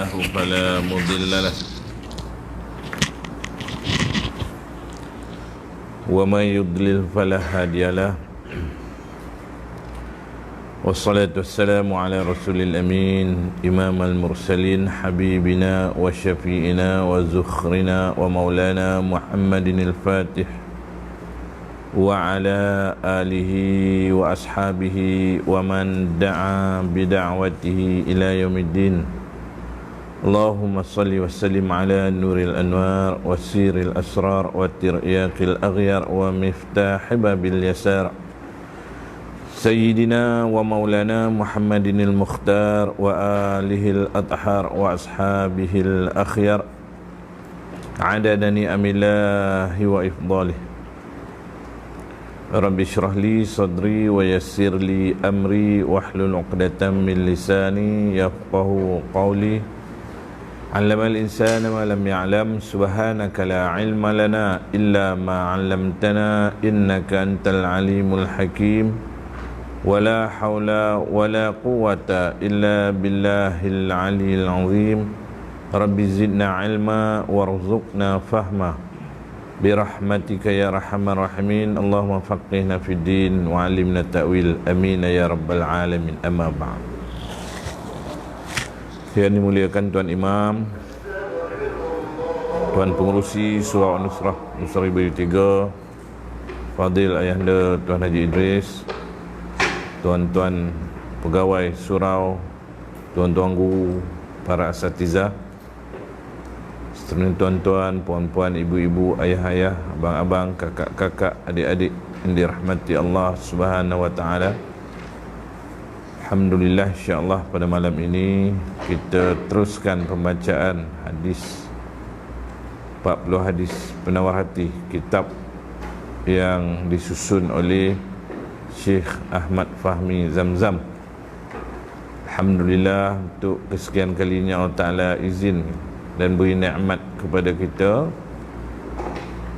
الله فلا مضل له ومن يضلل فلا هادي له والصلاة والسلام على رسول الأمين إمام المرسلين حبيبنا وشفيئنا وزخرنا ومولانا محمد الفاتح وعلى آله وأصحابه ومن دعا بدعوته إلى يوم الدين. اللهم صل وسلم على نور الأنوار وسير الأسرار والترياق الأغيار ومفتاح باب اليسار سيدنا ومولانا محمد المختار وآله الأطهار وأصحابه الأخيار عدد نعم الله وإفضاله. Rabbi syrah li sadri wa yassir li amri wahlul 'uqdatam min lisani yafqahu qawli. 'Allamal insana ma lam ya'lam, subhanaka la 'ilma lana illa ma 'allamtana innaka antal alimul hakim. Wa la haula wa la quwwata illa billahil 'aliyyil 'azim. Rabbi zidna 'ilma warzuqna fahma birahmatika ya arhamar rahimin. Allahumma faqihna fid din wa 'allimna ta'wil, amin ya rabbal alamin. Amma ba'd. Yang dimuliakan Tuan Imam, Tuan Pengerusi Surau Nusrah Nusra Ibu 3, Fadil Ayahanda Tuan Haji Idris, tuan-tuan pegawai surau, tuan-tuan guru, para asatizah, tuan-tuan, puan-puan, ibu-ibu, ayah-ayah, abang-abang, kakak-kakak, adik-adik yang dirahmati Allah Subhanahu wa taala. Alhamdulillah, insya-Allah pada malam ini kita teruskan pembacaan hadis 40 hadis penawar hati, kitab yang disusun oleh Syekh Ahmad Fahmi Zamzam. Alhamdulillah, untuk kesekian kalinya Allah Ta'ala izin dan beri nikmat kepada kita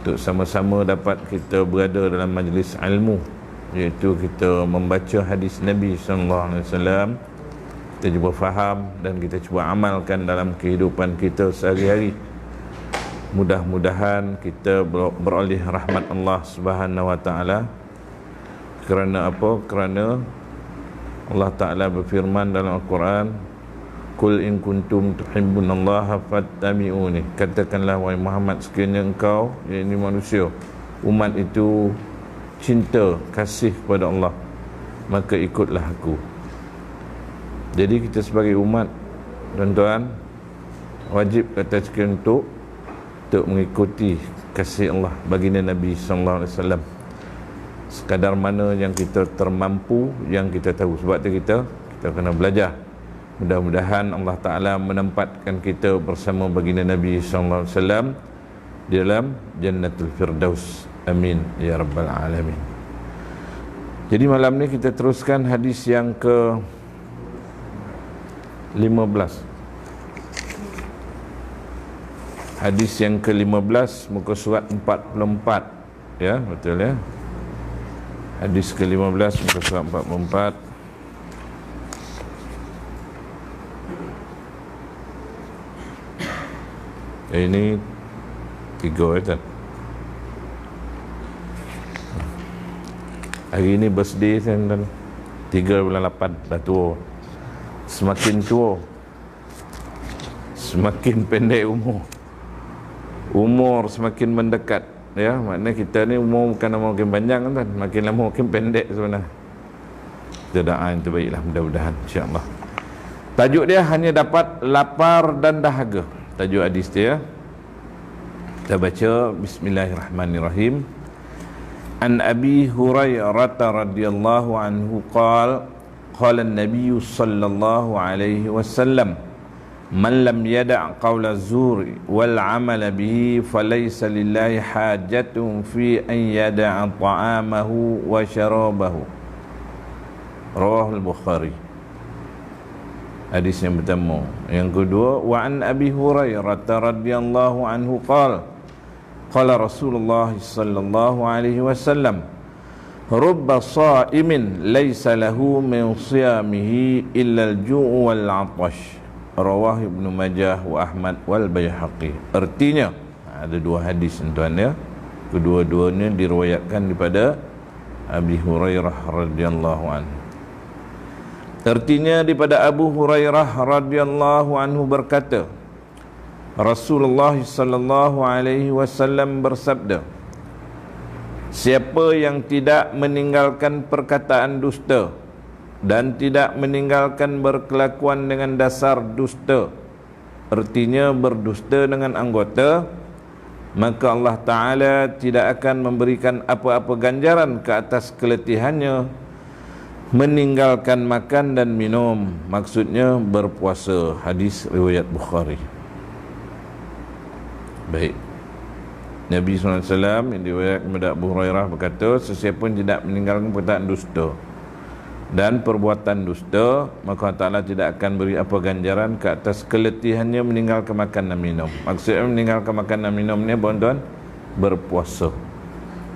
untuk sama-sama dapat kita berada dalam majlis ilmu, iaitu kita membaca hadis Nabi SAW. Kita cuba faham dan kita cuba amalkan dalam kehidupan kita sehari-hari. Mudah-mudahan kita beroleh rahmat Allah Subhanahu wa taala. Kerana apa? Kerana Allah Ta'ala berfirman dalam Al-Quran, Qul in kuntum tuhibbunallaha fattabi'uni. Katakanlah wahai Muhammad, sekiranya engkau, yakni manusia, umat itu cinta, kasih kepada Allah, maka ikutlah aku. Jadi kita sebagai umat, tuan-tuan, wajib kata sekiranya untuk mengikuti kasih Allah, baginda Nabi SAW. Sekadar mana yang kita termampu, yang kita tahu. Sebab itu kita kena belajar. Mudah-mudahan Allah Ta'ala menempatkan kita bersama baginda Nabi SAW di dalam Jannatul Firdaus. Amin ya rabbal alamin. Jadi malam ni kita teruskan hadis yang ke 15. Hadis yang ke 15, muka surat 44. Ya, betul ya. Hadis ke 15, muka surat 44. Ini 3 kan. Hari ini birthday saya dan 3 bulan 8 dah tua. Semakin tua semakin pendek umur semakin mendekat, ya. Maknanya kita ni umur bukan makin panjang kan, makin lama makin pendek sebenarnya. Kita doa yang terbaiklah, mudah-mudahan insya-Allah. Tajuk dia hanya dapat lapar dan dahaga. Tajuk hadis dia, kita baca. Bismillahirrahmanirrahim. An Abi Hurairah radhiyallahu anhu qala an-nabiy sallallahu alaihi wasallam, man lam yada' qawla az-zuri wal 'amala bihi falaysa lillahi hajatun fi an yada'a ta'amahu wa syarabahu. Rawahul Bukhari. Hadis yang pertama. Yang kedua, wa an Abi Hurairah radhiyallahu anhu qala Rasulullah sallallahu alaihi wasallam, rubba sha'imin laysa lahu min siyamihi illa al-ju' wal 'atash rawah Ibnu Majah wa Ahmad wal Baihaqi. Artinya ada dua hadis tuan ya. Kedua-duanya diriwayatkan daripada Abi Hurairah radhiyallahu anhu. Artinya daripada Abu Hurairah radhiyallahu anhu berkata, Rasulullah sallallahu alaihi wasallam bersabda, siapa yang tidak meninggalkan perkataan dusta dan tidak meninggalkan berkelakuan dengan dasar dusta, artinya berdusta dengan anggota, maka Allah Ta'ala tidak akan memberikan apa-apa ganjaran ke atas keletihannya meninggalkan makan dan minum, maksudnya berpuasa. Hadis riwayat Bukhari. Baik, Nabi SAW yang diriwayatkan kepada Abu Hurairah berkata, sesiapa pun tidak meninggalkan perkataan dusta dan perbuatan dusta, maka Allah Ta'ala tidak akan beri apa ganjaran ke atas keletihannya meninggalkan makan dan minum. Maksudnya meninggalkan makan dan minum ni tuan-tuan, berpuasa.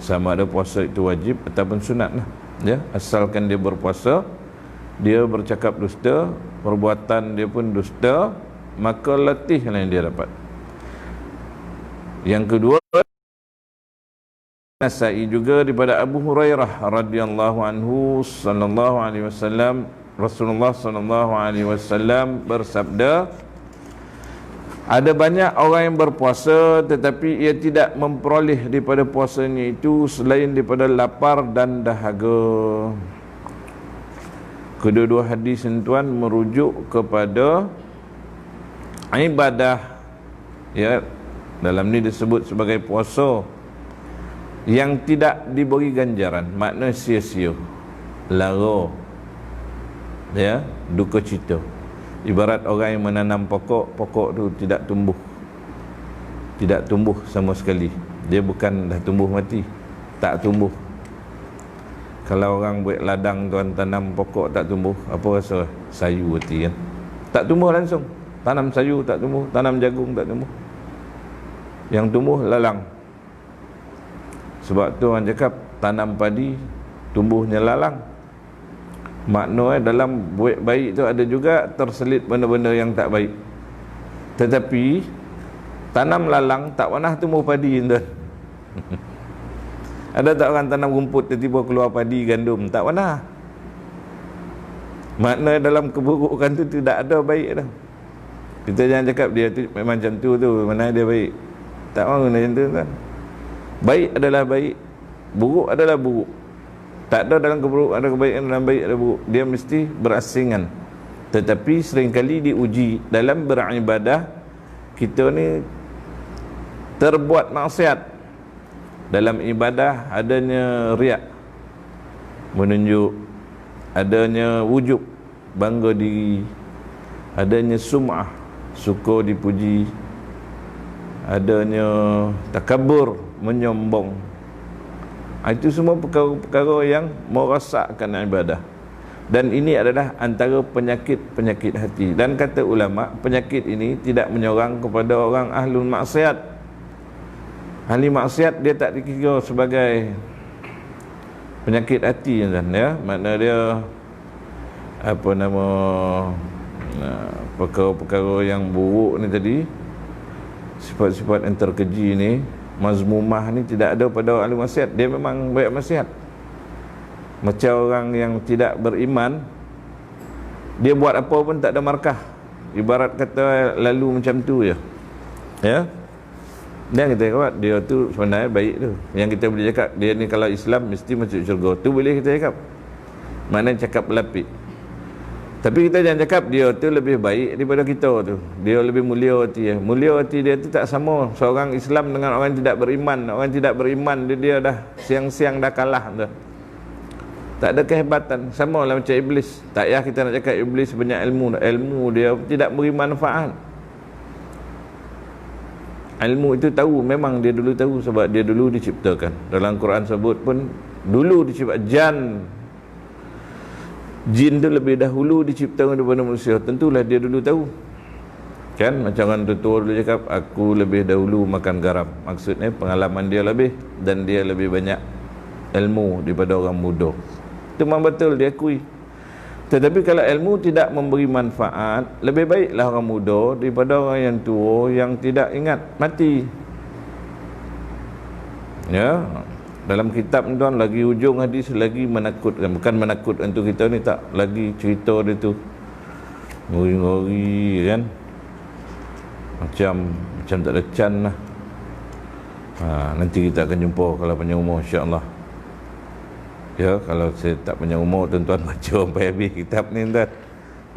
Sama ada puasa itu wajib ataupun sunat lah ya, asalkan dia berpuasa, dia bercakap dusta, perbuatan dia pun dusta, maka letih lah yang dia dapat. Yang kedua, Nasai juga daripada Abu Hurairah radhiyallahu anhu sallallahu alaihi wasallam, Rasulullah sallallahu alaihi wasallam bersabda, ada banyak orang yang berpuasa tetapi ia tidak memperoleh daripada puasanya itu selain daripada lapar dan dahaga. Kedua-dua hadis tuan merujuk kepada ibadah ya, dalam ni disebut sebagai puasa yang tidak diberi ganjaran, makna sia-sia, lara ya, duka cita. Ibarat orang yang menanam pokok, pokok tu tidak tumbuh sama sekali. Dia bukan dah tumbuh mati, tak tumbuh. Kalau orang buat ladang tuan, tanam pokok tak tumbuh, apa rasa? Sayu hati kan, tak tumbuh langsung. Tanam sayu tak tumbuh, tanam jagung tak tumbuh, yang tumbuh lalang. Sebab tu orang cakap tanam padi tumbuhnya lalang. Makna dalam buat baik tu ada juga terselit benda-benda yang tak baik. Tetapi tanam lalang tak pernah tumbuh padi tuan. Ada tak orang tanam rumput tiba-tiba keluar padi gandum? Tak pernah. Makna dalam keburukan tu tidak ada baik dah. Kita jangan cakap dia tu memang macam tu, mana dia baik. Tak mahu macam tu kan. Baik adalah baik, buruk adalah buruk. Tak ada dalam keburukan ada kebaikan, dalam baik ada buruk. Dia mesti berasingan. Tetapi seringkali diuji dalam beribadah, kita ni terbuat maksiat. Dalam ibadah adanya riak, menunjuk, adanya wujub, bangga diri, adanya sum'ah, suka dipuji, adanya takabur, menyombong. Itu semua perkara-perkara yang merosakkan ibadah. Dan ini adalah antara penyakit-penyakit hati. Dan kata ulama, penyakit ini tidak menyerang kepada orang ahlul maksiat. Ahli maksiat dia tak dikira sebagai penyakit hati kan ya. Makna dia apa nama, perkara-perkara yang buruk ni tadi, sifat-sifat yang terkeji ni, mazmumah ni tidak ada pada ahli maksiat. Dia memang banyak maksiat. Macam orang yang tidak beriman, dia buat apa pun tak ada markah. Ibarat kata lalu macam tu je ya. Dan kita cakap dia tu sebenarnya baik tu. Yang kita boleh cakap dia ni kalau Islam mesti masuk syurga, tu boleh kita cakap. Mana cakap pelapik. Tapi kita jangan cakap dia tu lebih baik daripada kita tu. Dia lebih mulia hati. Mulia hati dia tu tak sama seorang Islam dengan orang tidak beriman. Orang tidak beriman dia dah siang-siang dah kalah tu. Tak ada kehebatan. Sama lah macam iblis. Tak payah kita nak cakap iblis banyak ilmu. Ilmu dia tidak beri manfaat. Ilmu itu tahu, memang dia dulu tahu sebab dia dulu diciptakan. Dalam Quran sebut pun dulu diciptakan jin tu lebih dahulu diciptakan daripada manusia. Tentulah dia dulu tahu. Kan macam orang tua dulu cakap, aku lebih dahulu makan garam. Maksudnya pengalaman dia lebih dan dia lebih banyak ilmu daripada orang muda. Itu memang betul dia akui. Tetapi kalau ilmu tidak memberi manfaat, lebih baiklah orang muda daripada orang yang tua yang tidak ingat mati. Ya, dalam kitab tuan lagi hujung hadis lagi menakutkan, bukan menakutkan untuk kita ni, tak, lagi cerita dia tu ngori-ngori kan, macam tak ada can lah. Nanti kita akan jumpa kalau panjang umur, insya-Allah. Ya, kalau saya tak panjang umur, tuan-tuan baca sampai habis kitab ni tuan.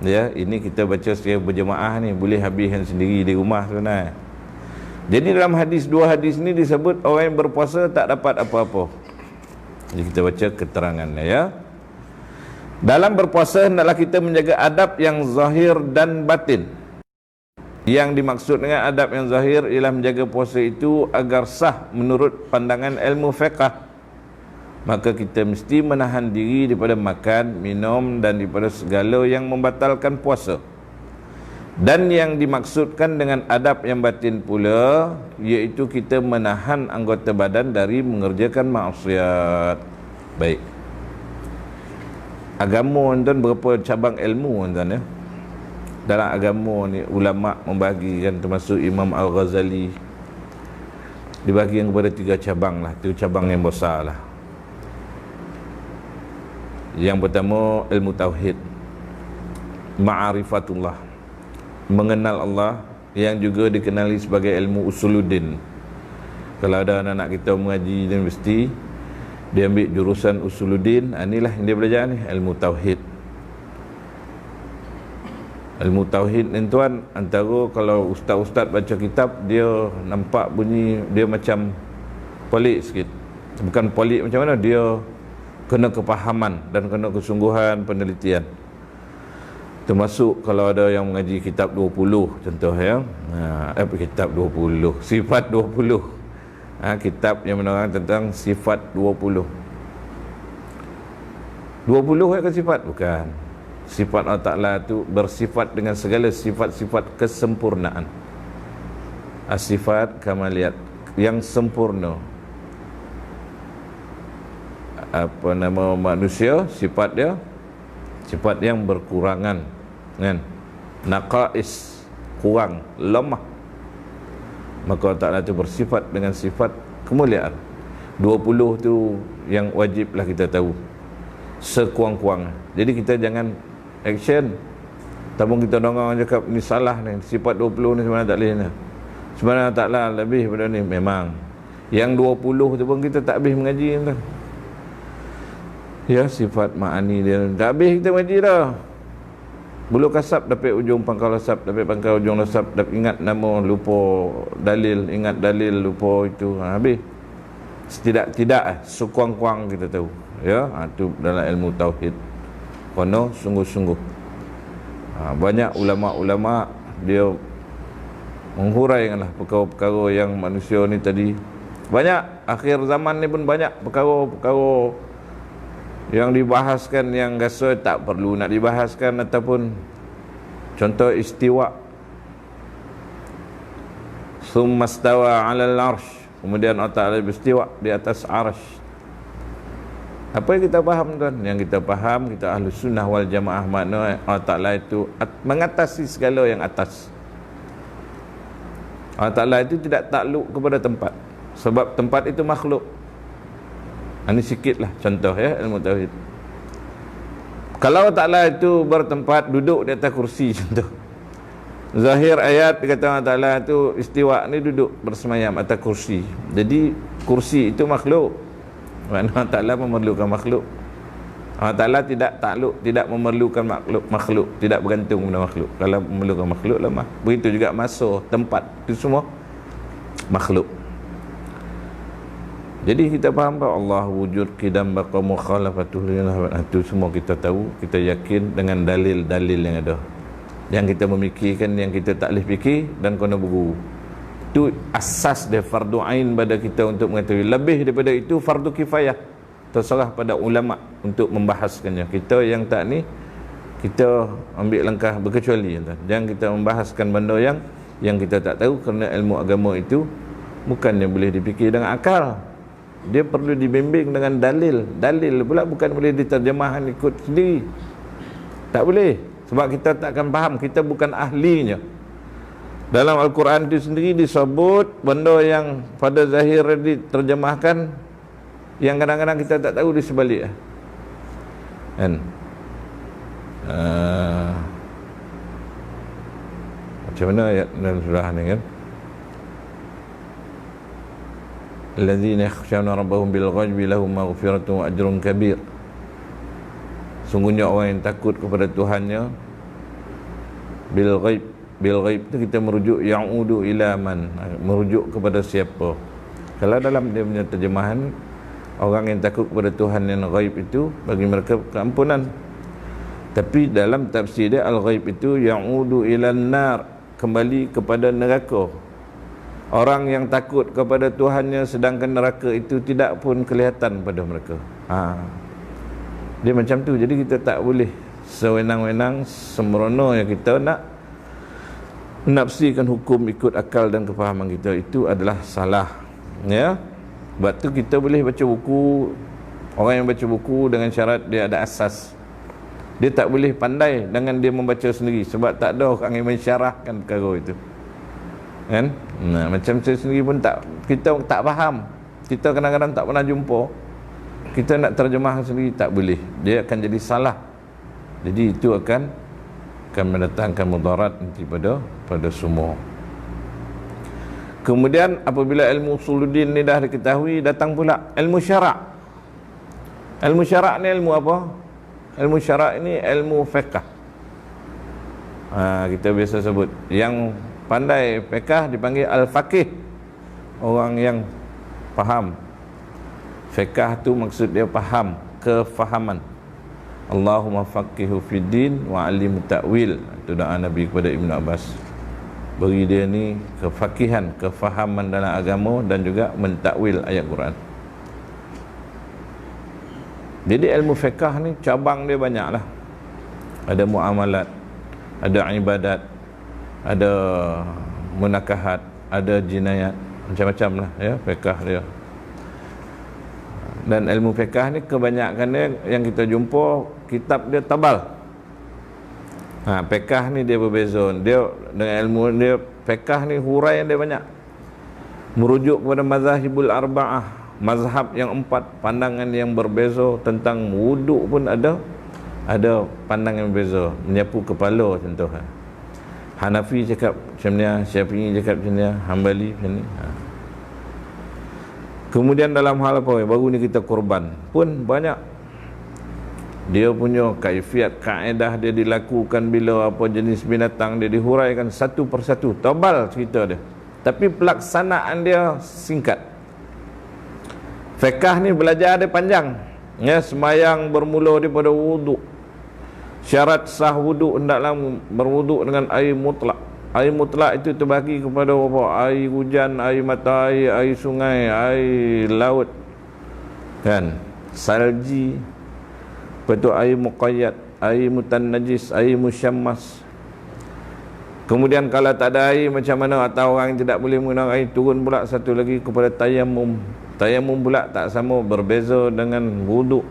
Ya, ini kita baca secara berjemaah ni, boleh habiskan sendiri di rumah tuan. Jadi dalam hadis, dua hadis ni disebut orang yang berpuasa tak dapat apa-apa. Jadi kita baca keterangannya ya. Dalam berpuasa hendaklah kita menjaga adab yang zahir dan batin. Yang dimaksud dengan adab yang zahir ialah menjaga puasa itu agar sah menurut pandangan ilmu fiqh. Maka kita mesti menahan diri daripada makan, minum dan daripada segala yang membatalkan puasa. Dan yang dimaksudkan dengan adab yang batin pula, iaitu kita menahan anggota badan dari mengerjakan maksiat. Baik. Agama tuan berapa cabang ilmu tuan ya. Dalam agama ni ulama membahagikan, termasuk Imam Al-Ghazali, dibahagikan kepada 3 cabang lah. 3 cabang yang besar lah. Yang pertama ilmu tauhid, ma'arifatullah, mengenal Allah, yang juga dikenali sebagai ilmu usuluddin. Kalau ada anak-anak kita mengaji di universiti, dia ambil jurusan usuluddin, inilah yang dia belajar ni, ilmu tauhid. Ilmu tauhid ni tuan, antara kalau ustaz-ustaz baca kitab, dia nampak bunyi dia macam pelik sikit. Bukan pelik macam mana, dia kena kepahaman dan kena kesungguhan penelitian. Termasuk kalau ada yang mengaji kitab 20 contoh ya. Kitab 20, sifat 20. Kitab yang menerang tentang sifat 20. 20 ke sifat? Bukan. Sifat Allah Ta'ala itu bersifat dengan segala sifat-sifat kesempurnaan. As-sifat kamaliyat, yang sempurna. Apa nama manusia, sifat dia sifat yang berkurangan kan, naqais, kurang, lemah. Maka Allah Ta'ala itu bersifat dengan sifat kemuliaan. 20 tu yang wajiblah kita tahu sekurang-kurang. Jadi kita jangan action tabung kita orang cakap ni salah ni, sifat 20 ni sebenarnya tak boleh ni, sebenarnya Allah Ta'ala lebih pada ni. Memang yang 20 tu pun kita tak habis mengaji kan. Ya, sifat ma'ani dia tak habis kita mengaji dah. Bulu kasap dapat ujung pangkal asap, dapat pangkal ujung asap, dapat ingat nama lupa dalil, ingat dalil lupa itu, habis. Setidak-tidak sekurang-kurang kita tahu. Ya, itu dalam ilmu tauhid. Kono sungguh-sungguh. Banyak ulama-ulama dia menghuraikanlah perkara-perkara yang manusia ni tadi. Banyak, akhir zaman ni pun banyak perkara-perkara yang dibahaskan yang rasa tak perlu nak dibahaskan, ataupun contoh istiwa, summa stawa 'alal 'arsy, kemudian Allah Ta'ala beristiwa di atas arsy. Apa yang kita faham tuan? Yang kita faham, kita ahli sunnah wal jamaah, makna Allah Ta'ala itu mengatasi segala yang atas. Allah Ta'ala itu tidak takluk kepada tempat, sebab tempat itu makhluk. Ini sikitlah contoh ya ilmu tauhid. Kalau Allah Ta'ala itu bertempat, duduk di atas kursi contoh. Zahir ayat kata Allah Ta'ala itu istiwa ni duduk bersemayam atas kursi. Jadi kursi itu makhluk. Kerana Allah Ta'ala memerlukan makhluk. Allah Ta'ala tidak takluk, tidak memerlukan makhluk, tidak bergantung pada makhluk. Kalau memerlukan makhluk lemah. Begitu juga masa, tempat, itu semua makhluk. Jadi kita faham bahawa Allah wujud, qidam, baqa, mukhalafatuh, itu semua kita tahu, kita yakin dengan dalil-dalil yang ada. Yang kita memikirkan, yang kita tak boleh fikir dan kena berguru. Itu asas dia, fardu ain pada kita untuk mengetahui. Lebih daripada itu fardu kifayah, terserah pada ulama untuk membahaskannya. Kita yang tak ni, kita ambil langkah berkecuali. Jangan kita membahaskan benda yang kita tak tahu, kerana ilmu agama itu bukannya boleh dipikir dengan akal. Dia perlu dibimbing dengan dalil. Dalil pula bukan boleh diterjemahkan ikut sendiri. Tak boleh. Sebab kita tak akan faham, kita bukan ahlinya. Dalam Al-Quran itu sendiri disebut benda yang pada zahir diterjemahkan, yang kadang-kadang kita tak tahu di sebalik. Kan? Macam mana ayat dalam surah ni kan? Alladzina yakhshawna rabbahum bil ghaibi lahum maghfiratun wa ajrun kabir. Sungguhnya orang yang takut kepada Tuhannya bil ghaib. Bil ghaib itu kita merujuk ya'udu ila man, merujuk kepada siapa. Kalau dalam dia punya terjemahan, orang yang takut kepada Tuhan yang ghaib itu bagi mereka keampunan. Tapi dalam tafsir dia al-ghaib itu ya'udu ila nar, kembali kepada neraka. Orang yang takut kepada Tuhannya sedangkan neraka itu tidak pun kelihatan pada mereka. Dia macam tu. Jadi kita tak boleh sewenang-wenang sembrono yang kita nak menafsirkan hukum ikut akal dan kefahaman kita. Itu adalah salah. Ya. Sebab tu kita boleh baca buku. Orang yang baca buku dengan syarat dia ada asas. Dia tak boleh pandai dengan dia membaca sendiri, sebab tak ada orang yang mensyarahkan perkara itu. Kan? Nah, macam saya sendiri pun kita tak faham. Kita kadang-kadang tak pernah jumpa. Kita nak terjemah sendiri tak boleh. Dia akan jadi salah. Jadi itu akan mendatangkan mudarat nanti pada semua. Kemudian apabila ilmu usuluddin ni dah diketahui, datang pula ilmu syarak. Ilmu syarak ni ilmu apa? Ilmu syarak ini ilmu fiqh. Kita biasa sebut yang pandai fiqh dipanggil al-faqih, orang yang faham. Fiqh tu maksud dia faham, kefahaman. Allahumma faqihu fid din wa 'allimhu ta'wil. Itu doa Nabi kepada Ibnu Abbas. Beri dia ni kefakihan, kefahaman dalam agama dan juga mentakwil ayat Quran. Jadi ilmu fiqh ni cabang dia banyaklah. Ada muamalat, ada ibadat, ada munakahat, ada jinayat, macam-macam lah ya fiqh dia. Dan ilmu fiqh ni kebanyakan dia yang kita jumpa kitab dia tebal. Fiqh ni dia berbeza. Dia dengan ilmu dia fiqh ni huraian dia banyak. Merujuk kepada mazahibul arba'ah, mazhab yang 4, pandangan yang berbeza tentang wuduk pun ada pandangan yang berbeza. Menyapu kepala contoh. Hanafi cakap macam ni, Syafi'i cakap macam ni, Hambali macam ni. Kemudian dalam hal apa? Baru ni kita korban pun banyak. Dia punya kaifiat, kaedah dia dilakukan bila apa jenis binatang dia dihuraikan satu persatu. Tebal cerita dia. Tapi pelaksanaan dia singkat. Fiqh ni belajar dia panjang. Ya, semayang bermula daripada wuduk. Syarat sah wuduk hendaklah berwuduk dengan air mutlak. Air mutlak itu terbagi kepada apa? Air hujan, air mata air sungai, air laut. Kan? Salji. Lepas tu air muqayyad, air mutannajis, air musyammas. Kemudian kalau tak ada air macam mana, atau orang yang tidak boleh menggunakan air, turun pula satu lagi kepada tayamum. Tayamum pula tak sama, berbeza dengan wuduk.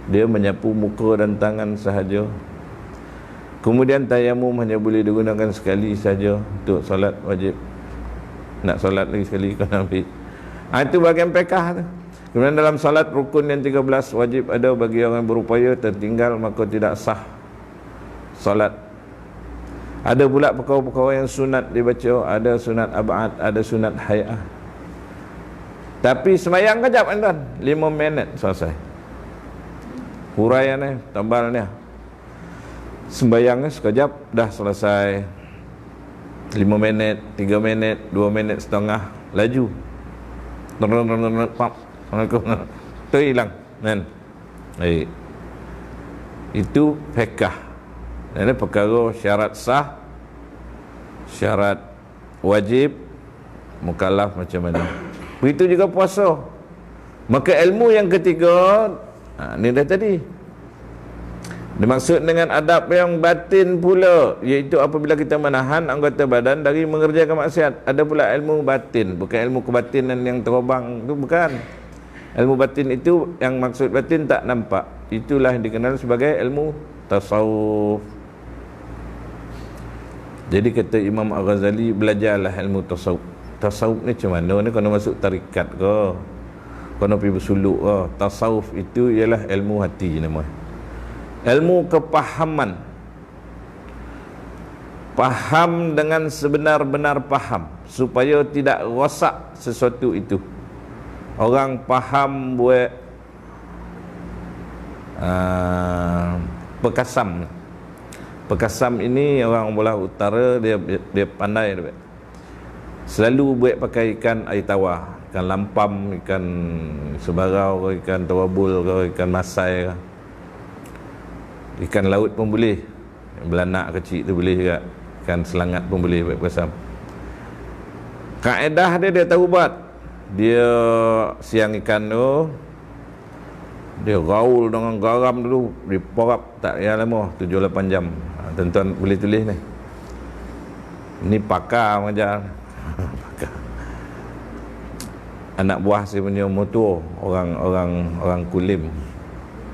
Dia menyapu muka dan tangan sahaja. Kemudian tayamum hanya boleh digunakan sekali saja untuk solat wajib. Nak solat lagi sekali kau nak ambil. Itu bahagian fiqh tu. Kemudian dalam solat rukun yang 13 wajib ada bagi orang yang berupaya, tertinggal maka tidak sah solat. Ada pula perkara-perkara yang sunat dibaca, ada sunat ab'ad, ada sunat hay'ah. Tapi semayang kejap tuan, 5 minit selesai. Huraian tebalnya. Sembayang sekejap dah selesai. 5 minit, 3 minit, 2 minit setengah, laju. Pap. Tu hilang. Kan? Itu fiqh. Ini perkara syarat sah, syarat wajib, mukallaf macam mana. Begitu juga puasa. Maka ilmu yang ketiga, ni dah tadi. Dimaksud dengan adab yang batin pula, iaitu apabila kita menahan anggota badan dari mengerjakan maksiat. Ada pula ilmu batin, bukan ilmu kebatinan yang terobang tu, bukan. Ilmu batin itu yang maksud batin tak nampak. Itulah yang dikenal sebagai ilmu tasawuf. Jadi kata Imam Al-Ghazali, belajarlah ilmu tasawuf. Tasawuf ni macam mana ni? Kena masuk tarikat ke, kena pergi bersuluk ke? Tasawuf itu ialah ilmu hati nama. Ilmu kepahaman. Faham dengan sebenar-benar faham, supaya tidak rosak sesuatu itu. Orang faham buat pekasam. Pekasam ini orang belah utara, dia pandai dia. Selalu buat pakai ikan air tawar, ikan lampam, ikan sebarau, ikan tawabul, ikan masai, ikan laut pun boleh, belanak kecil tu boleh juga, ikan selangat pun boleh buat pekasam. Kaedah dia tahu buat. Dia siang ikan tu, dia gaul dengan garam dulu, diporap tak payah lama, 7-8 jam. Tuan-tuan boleh tulis ni. Ni pakar mengajar. Pakar. Anak buah saya punya motor, orang Kulim.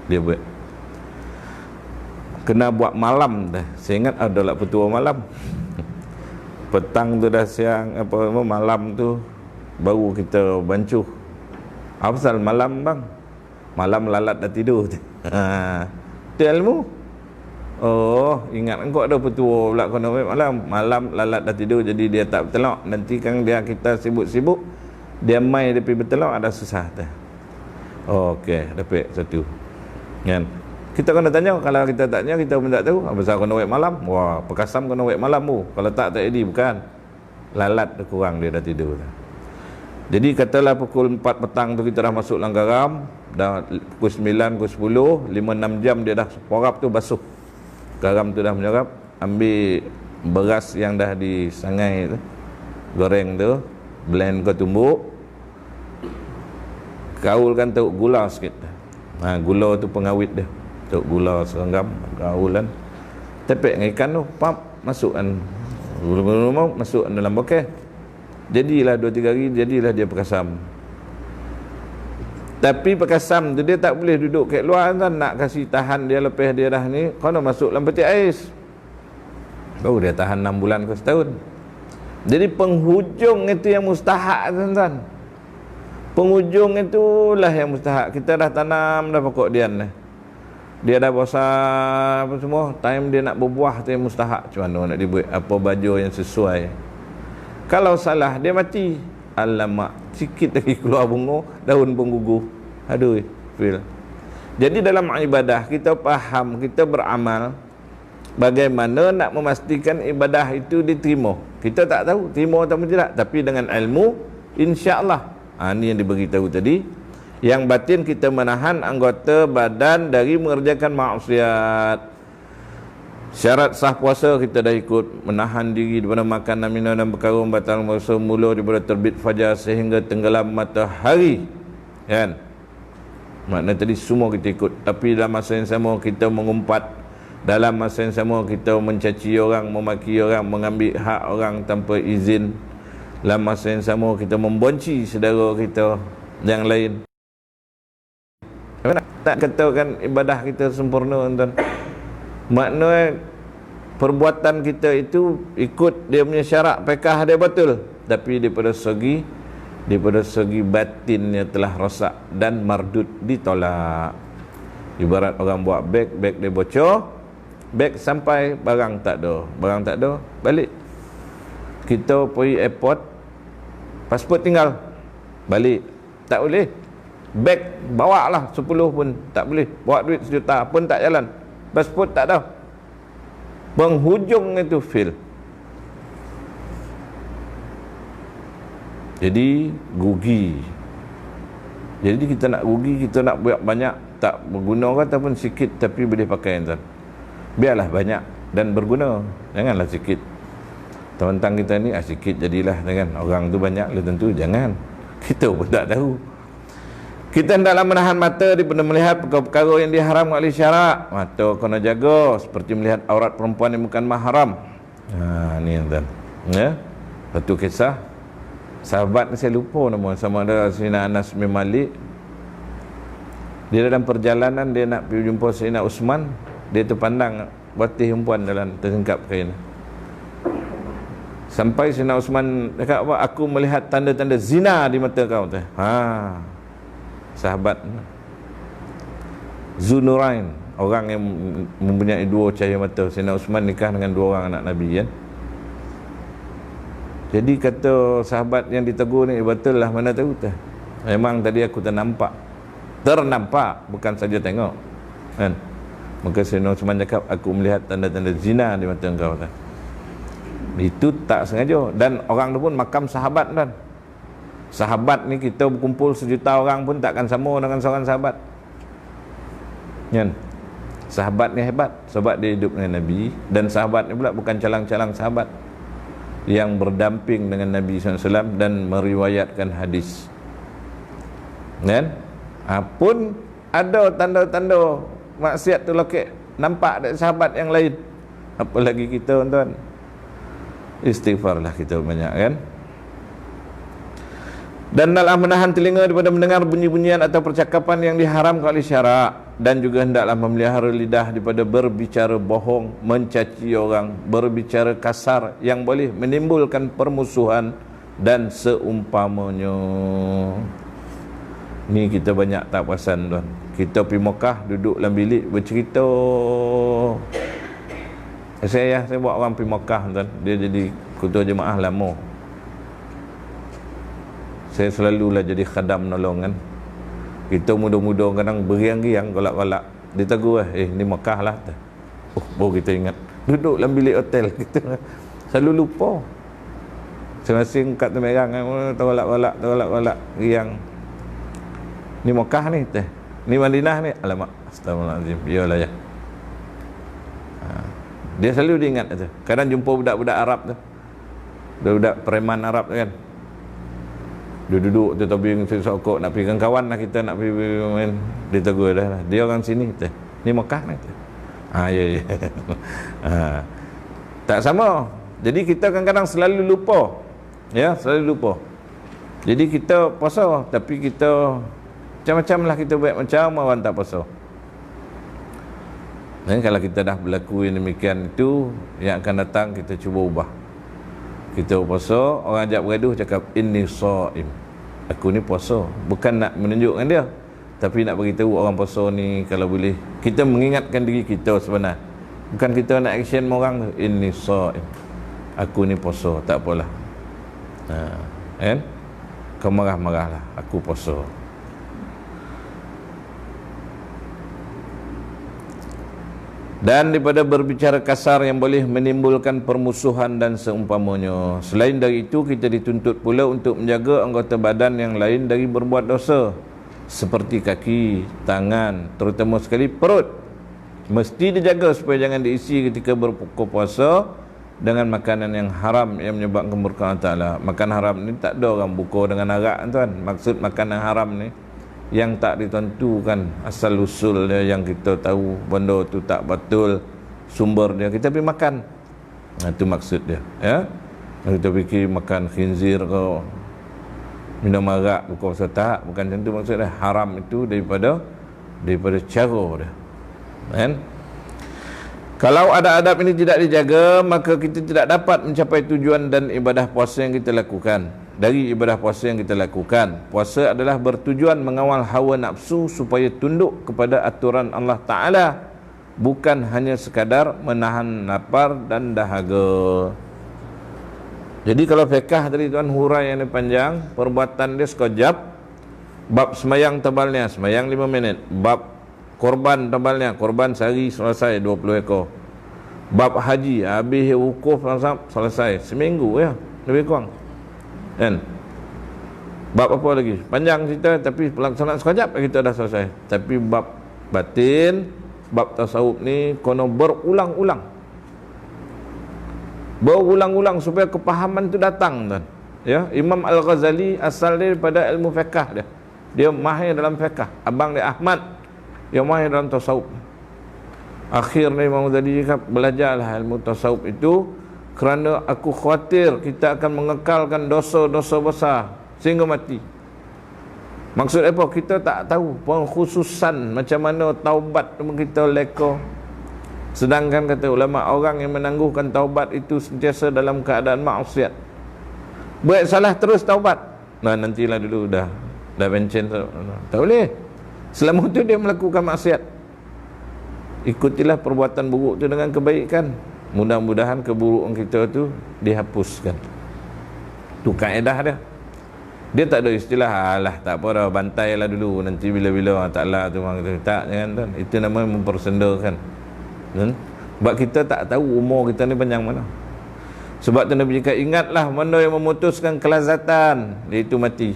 Dia buat. Kena buat malam dah. Saya ingat adalah petua malam. Petang tu dah siang, malam tu baru kita bancuh. Apa pasal malam bang? Malam lalat dah tidur. Itu ilmu. Oh, ingat engkau ada petua pula kena malam. Malam lalat dah tidur, jadi dia tak bertelok. Nanti kan kita sibuk-sibuk, dia mai dia pergi bertelok, ada susah dah. Oh, okey, dapat satu. Kan? Kita kena tanya, kalau kita tak tanya, kita pun tak tahu. Apa pasal kena wek malam? Wah, pekasam kena wek malam tu. Kalau tak jadi, bukan. Lalat dah kurang, dia dah tidur dah. Jadi katalah pukul 4 petang tu kita dah masuk dalam garam, dah pukul 9, pukul 10, 5-6 jam dia dah porap tu basuh. Garam tu dah menyerap, ambil beras yang dah disangai tu, goreng tu, blend ke tumbuk, kaulkan tahu gula sikit. Gula tu pengawit dia. Tahu gula serenggam, kaulan. Tepek dengan ikan tu, pap, masukkan gula-gula masuk dalam bokeh. Jadilah 2-3 hari, jadilah dia pekasam. Tapi pekasam tu dia tak boleh duduk kat luar kan, nak kasih tahan dia lepas dia dah ni, kena masuk dalam peti ais. Baru dia tahan 6 bulan ke setahun. Jadi penghujung itu yang mustahak tuan-tuan. Penghujung itulah yang mustahak. Kita dah tanam dah pokok dian dah. Dia dah besar apa semua, time dia nak berbuah tu yang mustahak. Macam mana nak dibuat apa baju yang sesuai. Kalau salah dia mati. Alamak, sikit lagi keluar bunga, daun pun gugur. Aduh, feel. Jadi dalam ibadah kita faham, kita beramal bagaimana nak memastikan ibadah itu diterima. Kita tak tahu terima atau tidak, tapi dengan ilmu insya-Allah. Ini yang diberitahu tadi. Yang batin kita menahan anggota badan dari mengerjakan maksiat. Syarat sah puasa kita dah ikut, menahan diri daripada makan, minum dan perkara batal puasa mula daripada terbit fajar sehingga tenggelam matahari. Kan? Makna tadi semua kita ikut. Tapi dalam masa yang sama kita mengumpat, dalam masa yang sama kita mencaci orang, memaki orang, mengambil hak orang tanpa izin. Dalam masa yang sama kita membenci saudara kita yang lain. Tak katakan ibadah kita sempurna tuan. Maknanya perbuatan kita itu ikut dia punya syarat, pekah dia betul, tapi daripada segi batinnya telah rosak dan mardud, ditolak. Ibarat orang buat beg dia bocor, beg sampai barang tak ada, balik. Kita pergi airport, pasport tinggal, balik. Tak boleh. Beg bawa lah 10 pun tak boleh, bawa duit 1 juta pun tak jalan, pasport tak ada. Penghujung itu fail. Jadi rugi. Jadi kita nak rugi, kita nak buat banyak, tak berguna ataupun sikit tapi boleh pakai tuan. Biarlah banyak dan berguna, janganlah sikit. Teman-teman kita ni sikit jadilah, jangan. Orang tu banyak lah tentu, jangan. Kita pun tak tahu. Kita hendaklah menahan mata daripada melihat perkara-perkara yang diharamkan oleh syarak. Mata kena jaga, seperti melihat aurat perempuan yang bukan mahram. Ni tuan. Ya. Satu kisah sahabat ni saya lupa nama, sama ada Sayyidina Anas bin Malik. Dia dalam perjalanan dia nak pergi jumpa Sayyidina Uthman, Dia terpandang batih perempuan dalam tersingkap kain. Sampai Sayyidina Uthman cakap apa? Aku melihat tanda-tanda zina di mata kau tu. Sahabat Zunurain, orang yang mempunyai dua cahaya mata. Sayyidina Uthman nikah dengan dua orang anak Nabi kan. Jadi kata sahabat yang ditegur ni, betul lah, mana tahu tu. Memang tadi aku ternampak, bukan saja tengok kan. Maka Sayyidina Uthman cakap, aku melihat tanda-tanda zina di mata engkau tu. Itu tak sengaja. Dan orang tu pun makam sahabat kan. Sahabat ni kita berkumpul 1 juta orang pun takkan sama dengan seorang sahabat kan. Sahabat ni hebat sebab dia hidup dengan Nabi. Dan sahabat ni pula bukan calang-calang sahabat yang berdamping dengan Nabi SAW dan meriwayatkan hadis kan. Pun ada tanda-tanda maksiat tu lokek nampak dari sahabat yang lain, apalagi kita tuan-tuan. Istighfarlah kita banyak kan. Dan hendaklah menahan telinga daripada mendengar bunyi-bunyian atau percakapan yang diharamkan oleh syarak. Dan juga hendaklah memelihara lidah daripada berbicara bohong, mencaci orang, berbicara kasar yang boleh menimbulkan permusuhan dan seumpamanya. Ni kita banyak tak perasan tuan. Kita pergi Mekah, duduk dalam bilik bercerita. Saya buat orang pergi Mekah tuan. Dia jadi ketua jemaah lama. Saya selalulah jadi khadam nolong kan. Kita muda-muda kadang beriang-riang, golak-golak. Dia tegur ni Mekah lah. Baru kita ingat. Duduk dalam bilik hotel kita. Selalu lupa. Masing-masing kat temerang, tergolak-golak, riang. Ni Mekah ni teh. Ni Madinah ni. Alamak, astagfirullahaladzim. Yalah ya. Dia selalu diingat tu. Kadang jumpa budak-budak Arab tu. Budak-budak preman Arab tu kan. Dia duduk tu tebing sokok nak pergi dengan kawan lah, kita nak pergi main. Dia tegur dah. Dia orang sini tu. Ni Mekah ni tu. Ya. Tak sama. Jadi kita kadang-kadang selalu lupa. Ya, selalu lupa. Jadi kita puasa tapi kita macam-macam lah, kita buat macam orang tak puasa. Dan kalau kita dah berlaku yang demikian itu, yang akan datang kita cuba ubah. Kita puasa, orang ajak bergaduh cakap inni shaim. Aku ni puasa, bukan nak menunjukkan dia, tapi nak beritahu orang puasa ni kalau boleh. Kita mengingatkan diri kita sebenarnya. Bukan kita nak action orang tu. Inni shaim. Aku ni puasa, tak apalah. Kan? Kau marah-marahlah, aku puasa. Dan daripada berbicara kasar yang boleh menimbulkan permusuhan dan seumpamanya. Selain dari itu, kita dituntut pula untuk menjaga anggota badan yang lain dari berbuat dosa, seperti kaki, tangan, terutama sekali perut. Mesti dijaga supaya jangan diisi ketika berbuka puasa dengan makanan yang haram yang menyebabkan kemurkaan Allah Ta'ala. Makan haram ni tak ada orang buka dengan arak tuan. Maksud makanan haram ni yang tak ditentukan asal usul dia, yang kita tahu benda tu tak betul sumber dia, kita pergi makan. Itu maksud dia ya. Kita fikir makan khinzir ke minum arak buka puasa, tak, bukan macam tu maksud dia. Haram itu daripada cara dia kan. Kalau adab-adab ini tidak dijaga, maka kita tidak dapat mencapai tujuan dan ibadah puasa yang kita lakukan. Dari ibadah puasa yang kita lakukan, puasa adalah bertujuan mengawal hawa nafsu supaya tunduk kepada aturan Allah Ta'ala, bukan hanya sekadar menahan lapar dan dahaga. Jadi kalau fiqah tadi tuan hurai yang panjang, perbuatan dia sekejap. Bab semayang tebalnya, semayang 5 minit. Bab korban tebalnya, korban sehari selesai 20 ekor. Bab haji, habis wukuf selesai seminggu ya, lebih kurang kan. Bab apa lagi? Panjang cerita, tapi pelaksanaan sekejap kita dah selesai. Tapi bab batin, bab tasawuf ni kena berulang-ulang supaya kepahaman tu datang tuan. Ya, Imam Al-Ghazali asal dia daripada ilmu fiqh dia. Dia mahir dalam fiqh. Abang dia Ahmad, dia mahir dalam tasawuf. Akhirnya Imam Ghazali cakap, belajarlah ilmu tasawuf itu kerana aku khawatir kita akan mengekalkan dosa-dosa besar sehingga mati. Maksud apa? Kita tak tahu pengkhususan macam mana taubat kita leka. Sedangkan kata ulama, orang yang menangguhkan taubat itu sentiasa dalam keadaan maksiat. Buat salah terus taubat, nah nantilah dulu dah bencen, tak boleh. Selama itu dia melakukan maksiat, ikutilah perbuatan buruk itu dengan kebaikan. Mudah-mudahan keburukan kita tu dihapuskan. Tu kaedah dia. Dia tak ada istilah, alah tak apa dah, bantailah dulu, nanti bila-bila taklah tu orang kata. Tak, jangan tuan. Itu namanya mempersendakan. Sebab kita tak tahu umur kita ni panjang mana. Sebab tu Nabi cakap, ingatlah mana yang memutuskan kelazatan, iaitu mati.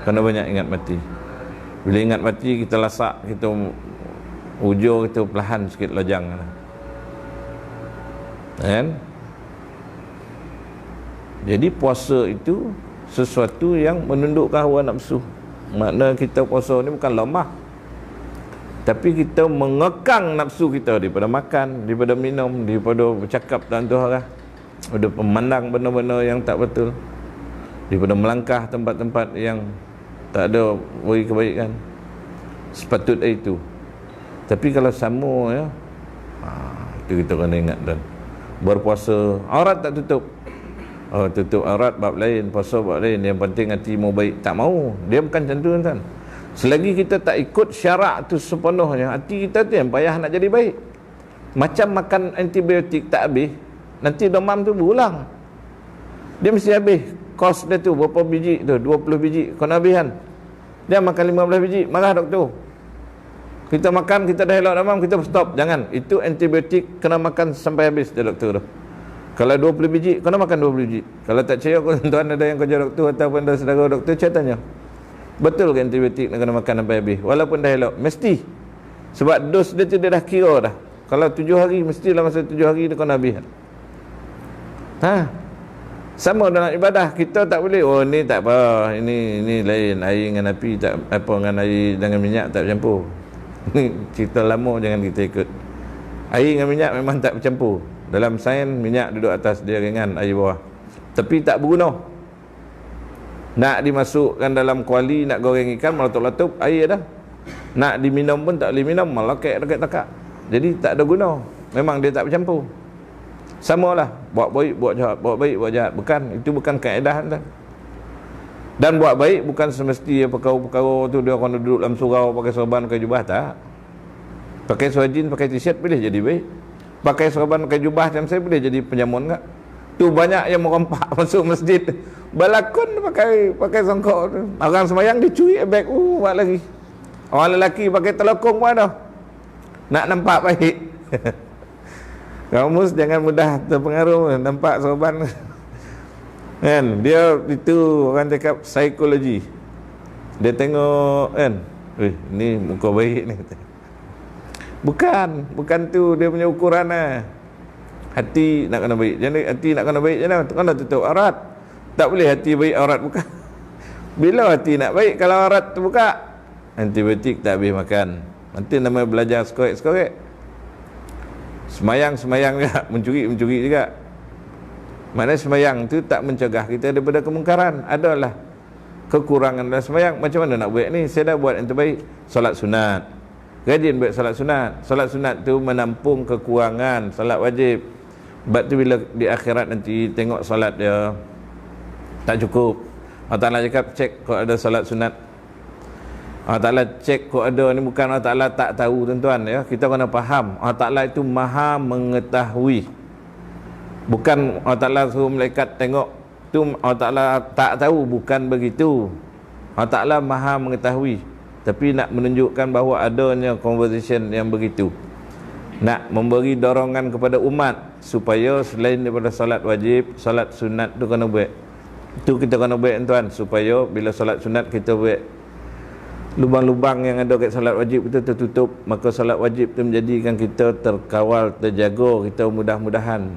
Kena banyak ingat mati. Bila ingat mati, kita lasak, kita ujur, kita perlahan sikit lajang. Kan? Jadi puasa itu sesuatu yang menundukkan hawa nafsu. Makna kita puasa ni bukan lemah, tapi kita mengekang nafsu kita daripada makan, daripada minum, daripada bercakap dan tuharah, daripada memandang benda-benda yang tak betul, daripada melangkah tempat-tempat yang tak ada beri kebaikan. Sepatutnya itu. Tapi kalau sama ya, itu kita kena ingat. Dan berpuasa, aurat tak tutup. Tutup aurat bab lain, puasa bab lain. Yang penting hati mau baik. Tak mau, dia bukan macam tu kan. Selagi kita tak ikut syarak tu sepenuhnya, hati kita tu yang payah nak jadi baik. Macam makan antibiotik tak habis, nanti demam tu berulang. Dia mesti habis. Kos dia tu berapa biji tu, 20 biji kena habisan. Dia makan 15 biji, marah doktor. Kita makan, kita dah elok demam, kita stop. Jangan, itu antibiotik kena makan sampai habis dia doktor tu. Kalau 20 biji, kena makan 20 biji. Kalau tak percaya, tuan ada yang kerja doktor ataupun ada saudara doktor, saya tanya, betul ke antibiotik nak kena makan sampai habis? Walaupun dah elok, mesti. Sebab dos dia tu dia dah kira dah. Kalau 7 hari, mestilah masa 7 hari dia kena habis. Sama dalam ibadah, kita tak boleh, oh ni tak apa, ini lain, air dengan api tak apa, dengan air dengan minyak tak bercampur. Ni cerita lama, jangan kita ikut. Air dengan minyak memang tak bercampur. Dalam sains, minyak duduk atas, dia ringan, air bawah. Tapi tak berguna. Nak dimasukkan dalam kuali, nak goreng ikan, meletup-letup, air dah. Nak diminum pun tak boleh minum, malah dekat takak. Jadi tak ada guna. Memang dia tak bercampur. Samalah, buat baik, buat jahat, buat baik, buat jahat. Bukan, itu bukan kaedah dah. Dan buat baik bukan semesti perkara-perkara tu dia akan duduk dalam surau pakai serban, pakai jubah, tak. Pakai suajin, pakai t-shirt boleh jadi baik. Pakai serban, pakai jubah macam saya boleh jadi penyamun tak? Tu banyak yang merompak masuk masjid, balakon pakai songkok tu. Orang sembahyang dia curi beg, buat lagi. Orang lelaki pakai telekong pun ada. Nak nampak baik. Kamu jangan mudah terpengaruh nampak sorban. Kan, dia itu orang cakap psikologi. Dia tengok kan, ni muka baik ni. Bukan tu dia punya ukuran lah. Hati nak kena baik. Jadi hati nak kena baik jangan kena tutup aurat. Tak boleh hati baik aurat buka. Bila hati nak baik kalau aurat terbuka? Antibiotik tak habis makan. Nanti namanya belajar sekorek-sekorek. Semayang juga, mencuri juga. Maknanya semayang tu tak mencegah kita daripada kemungkaran. Adalah kekurangan dalam semayang. Macam mana nak buat ni? Saya dah buat yang terbaik. Solat sunat, rajin buat solat sunat. Solat sunat tu menampung kekurangan solat wajib. Sebab tu bila di akhirat nanti tengok solat dia tak cukup, Allah Ta'ala cakap cek kalau ada solat sunat. Allah Ta'ala cek kok ada ni, bukan Allah Ta'ala tak tahu tuan-tuan ya. Kita kena faham Allah Ta'ala itu maha mengetahui. Bukan Allah Ta'ala suruh malaikat tengok tu Allah Ta'ala tak tahu, bukan begitu. Allah Ta'ala maha mengetahui. Tapi nak menunjukkan bahawa adanya conversation yang begitu, nak memberi dorongan kepada umat supaya selain daripada solat wajib, solat sunat tu kena buat. Itu kita kena buat tuan, supaya bila solat sunat kita buat lubang-lubang yang ada kat solat wajib itu tertutup, maka solat wajib itu menjadikan kita terkawal, terjaga. Kita mudah-mudahan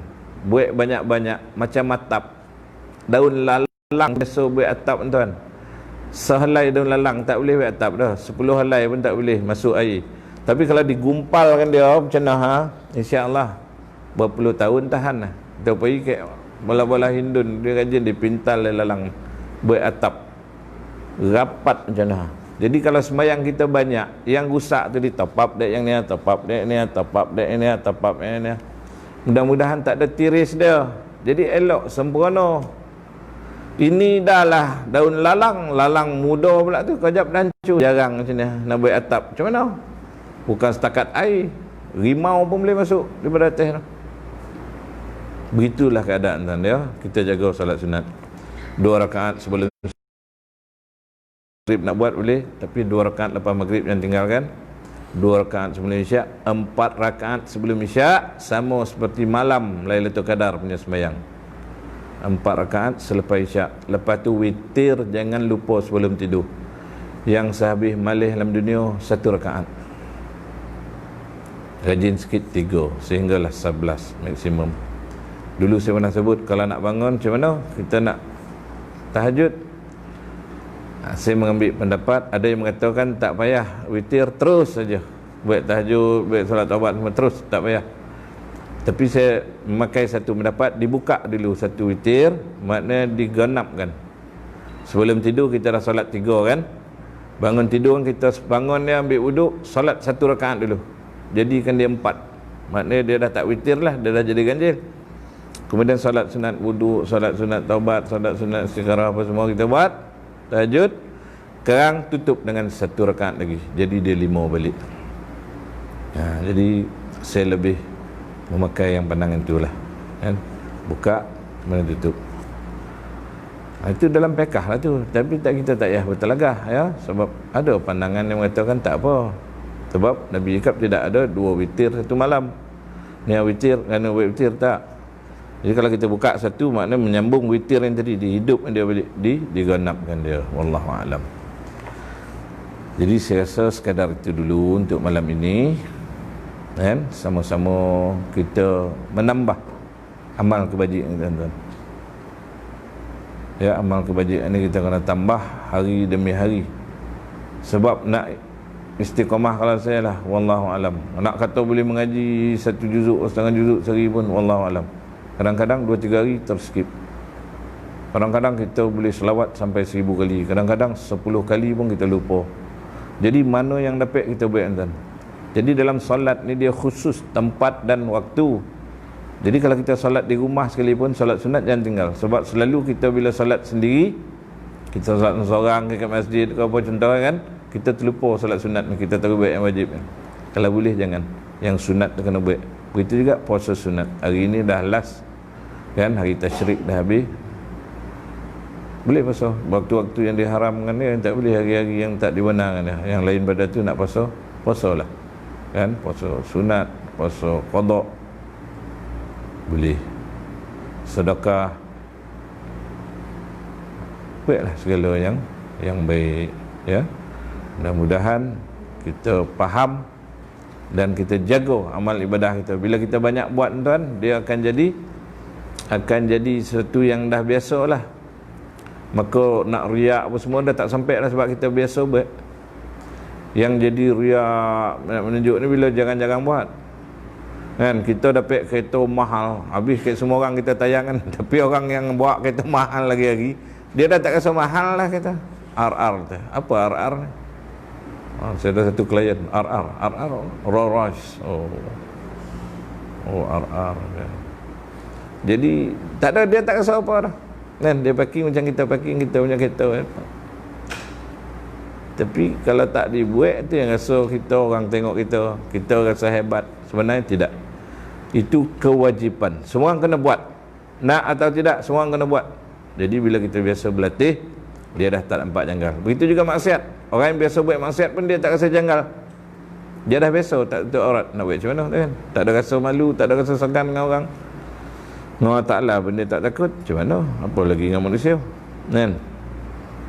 buat banyak-banyak macam atap. Daun lalang biasa buat atap tuan. Sehelai daun lalang tak boleh buat atap dah. 10 helai pun tak boleh masuk air. Tapi kalau digumpalkan dia macam mana, insya-Allah berpuluh tahun tahan lah. Kita pergi ke bola-bola Hindun, dia rajin dipintal lalang buat atap rapat macam mana. Jadi kalau sembahyang kita banyak, yang rusak tu di top up dek yang ni, top up dek ni, top up dek ni, top up dek ni. Mudah-mudahan tak ada tiris dia. Jadi elok sempurna. Ini dah lah daun lalang muda pula tu, kejap hancur. Jarang macam ni nak buat atap. Macam mana? Bukan setakat air, rimau pun boleh masuk daripada atas tu. Begitulah keadaan tuan dia. Kita jaga solat sunat. 2 rakaat sebelum maghrib nak buat boleh, tapi 2 rakaat lepas maghrib yang tinggalkan. 2 rakaat sebelum isyak, 4 rakaat sebelum isyak, sama seperti malam Lailatul Qadar punya sembahyang. 4 rakaat selepas isyak. Lepas tu witir, jangan lupa sebelum tidur. Yang sehabis malih dalam dunia 1 rakaat. Rajin sikit 3 sehinggalah 11 maksimum. Dulu saya pernah sebut, kalau nak bangun macam mana kita nak tahajud, saya mengambil pendapat, ada yang mengatakan tak payah witir, terus saja buat tahajud, buat solat taubat semua terus, tak payah. Tapi saya memakai satu pendapat, dibuka dulu satu witir, maknanya digenapkan. Sebelum tidur kita dah solat 3 kan, bangun tidur kita bangun dia ambil wuduk, solat 1 rakaat dulu, jadikan dia 4, maknanya dia dah tak witir lah, dia dah jadi ganjil. Kemudian solat sunat wuduk, solat sunat taubat, solat sunat istikharah, apa semua kita buat, tahajud, sekarang tutup dengan 1 rakaat lagi, jadi dia 5 balik. Jadi saya lebih memakai yang pandangan itulah kan? Buka kemudian tutup. Itu dalam fiqh lah tu, tapi kita tak payah bertelagah ya, sebab ada pandangan yang mengatakan tak apa, sebab Nabi cakap tidak ada 2 witir 1 malam. Ni witir kerana buat witir tak. Jadi kalau kita buka satu, maknanya menyambung witir yang tadi, dihidupkan dia balik, diganapkan dia. Wallahu a'lam. Jadi saya rasa sekadar itu dulu untuk malam ini, kan? Sama-sama kita menambah amal kebajikan, tuan-tuan. Ya, amal kebajikan ini kita kena tambah hari demi hari. Sebab nak istiqamah, kalau saya lah, wallahu alam, nak kata boleh mengaji 1 juzuk, 1/2 juzuk sehari pun, wallahu alam. Kadang-kadang 2-3 hari terskip. Kadang-kadang kita boleh selawat sampai 1000 kali, kadang-kadang 10 kali pun kita lupa. Jadi mana yang dapat kita buat, tuan. Jadi dalam solat ni dia khusus tempat dan waktu. Jadi kalau kita solat di rumah sekalipun, solat sunat jangan tinggal. Sebab selalu kita bila solat sendiri, kita solat seorang ke masjid ke apa contoh kan, kita terlupa solat sunat ni, kita terus buat yang wajib. Kalau boleh jangan, yang sunat tu kena buat. Begitu juga puasa sunat. Hari ini dah last kan, hari tasyrik dah habis, boleh puasa. Waktu-waktu yang diharamkan dia, yang tak boleh, hari-hari yang tak dibenarkan dia. Yang lain pada tu nak puasa, puasalah kan, puasa sunat, puasa qada boleh, sedekah, buatlah segala yang baik ya. Mudah-mudahan kita faham dan kita jaga amal ibadah kita. Bila kita banyak buat, tuan, dia akan jadi sesuatu yang dah biasa lah. Maka nak riak apa semua dah tak sampai lah, sebab kita biasa buat. Yang jadi riak nak menunjuk ni bila jarang-jarang buat kan. Kita dapat kereta mahal, habis kat semua orang kita tayangkan, tapi orang yang bawa kereta mahal lagi-lagi, dia dah tak rasa mahal lah kita. RR tu, apa RR ni? Saya ada satu klien RR Rolls Royce. RR ya. Jadi tak ada, dia tak rasa apa dah kan. Dia parking macam kita parking kita punya kereta kan. Tapi kalau tak dibuat, tu yang rasa kita, orang tengok kita rasa hebat. Sebenarnya tidak. Itu kewajipan, semua orang kena buat, nak atau tidak, semua orang kena buat. Jadi bila kita biasa berlatih, dia dah tak nampak janggal. Begitu juga maksiat. Orang yang biasa buat maksiat pun dia tak rasa janggal. Dia dah biasa, tak tutup aurat. Nak buat macam mana kan? Tak ada rasa malu, tak ada rasa segan dengan orang. Allah Ta'ala benda tak takut, macam mana? Apa lagi dengan manusia kan?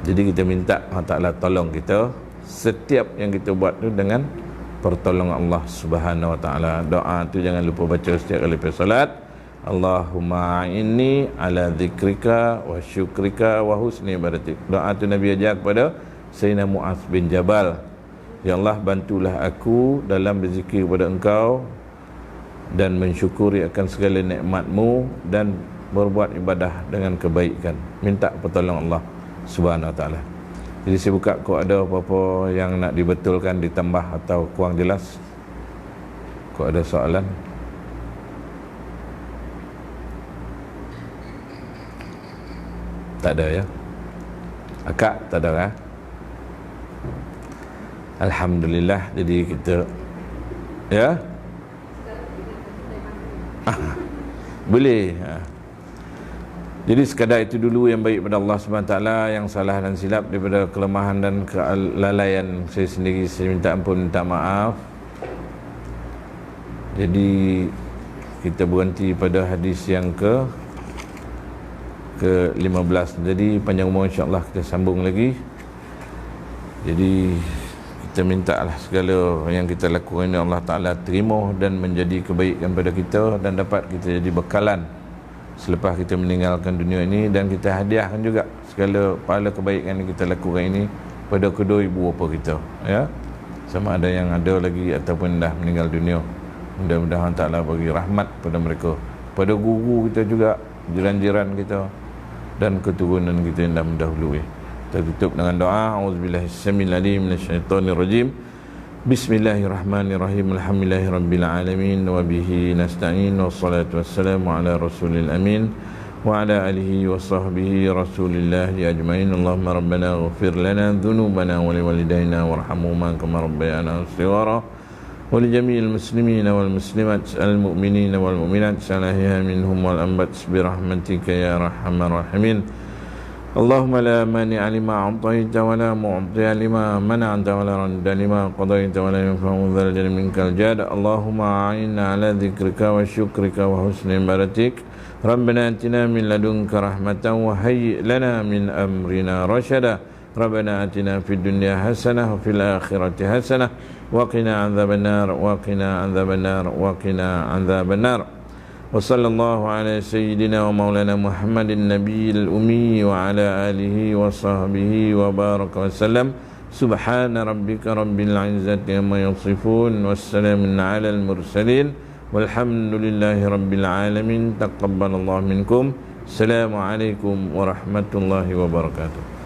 Jadi kita minta Allah Ta'ala tolong kita setiap yang kita buat tu dengan pertolongan Allah Subhanahu Wa Ta'ala. Doa tu jangan lupa baca setiap kali lepas solat. Allahumma inni ala zikrika wa syukrika wa husni ibadatik. Doa tu Nabi ajar kepada Sayyidina Mu'adz bin Jabal. Ya Allah, bantulah aku dalam berzikir kepada Engkau dan mensyukuri akan segala nikmat-Mu dan berbuat ibadah dengan kebaikan. Minta pertolongan Allah Subhanahu Wa Ta'ala. Jadi saya buka kok ada apa-apa yang nak dibetulkan, ditambah atau kurang jelas. Kok ada soalan? Tak ada ya? Akak tak ada kan? Alhamdulillah. Jadi kita ya? Boleh. Jadi sekadar itu dulu yang baik pada Allah SWT. Yang salah dan silap daripada kelemahan dan kelalaian saya sendiri, saya minta ampun, minta maaf. Jadi kita berhenti pada hadis yang ke-15. Jadi panjang umur, insya-Allah kita sambung lagi. Jadi kita minta lah segala yang kita lakukan ini Allah Ta'ala terima dan menjadi kebaikan pada kita, dan dapat kita jadi bekalan selepas kita meninggalkan dunia ini. Dan kita hadiahkan juga segala pahala kebaikan yang kita lakukan ini pada kedua ibu bapa kita, ya, sama ada yang ada lagi ataupun dah meninggal dunia. Mudah-mudahan Ta'ala bagi rahmat pada mereka, pada guru kita juga, jiran-jiran kita dan keturunan kita yang dah mendahului. Kita tutup dengan doa. A'udzubillahi ssamil alim minasyaitonir rajim. Bismillahirrahmanirrahim. Alhamdulillahirabbil alamin wa bihi nasta'in, wassalatu wassalamu ala rasulil amin wa ala alihi wa sahbihi rasulillahi ajmain. Allahumma rabbana ighfir lana dhunubana wa liwalidayna warhamhuma kama rabbayana shighara wa li jami'il muslimina wal muslimat al mu'minina wal mu'minat salahiha minhum wal ambat bi rahmatika ya arhamar rahimin. Allahumma la mani'a lima a'taita wa la mu'tiya lima mana'ta wa la radda lima qadaita wa la yanfa'u dzal jalali minkal jad. Allahumma a'inna ala dzikrika wa syukrika wa husni ibadatik. Rabbana atina min ladunka rahmatan wa hayyi' lana min amrina rasyada. Rabbana atina fid dunya hasanah wa fil akhirati hasanah wa qina 'adzabannar wa qina 'adzabannar wa qina 'adzabannar. Wa sallallahu ala sayyidina wa maulana Muhammadin nabiyil ummi wa ala alihi wa sahbihi wa baraka wa sallam. Subhana rabbika rabbil izzati amma yasifun, wassalamun ala al mursalin, walhamdulillahi rabbil alamin. Taqabbalallahu minkum. Assalamualaikum warahmatullahi wabarakatuh.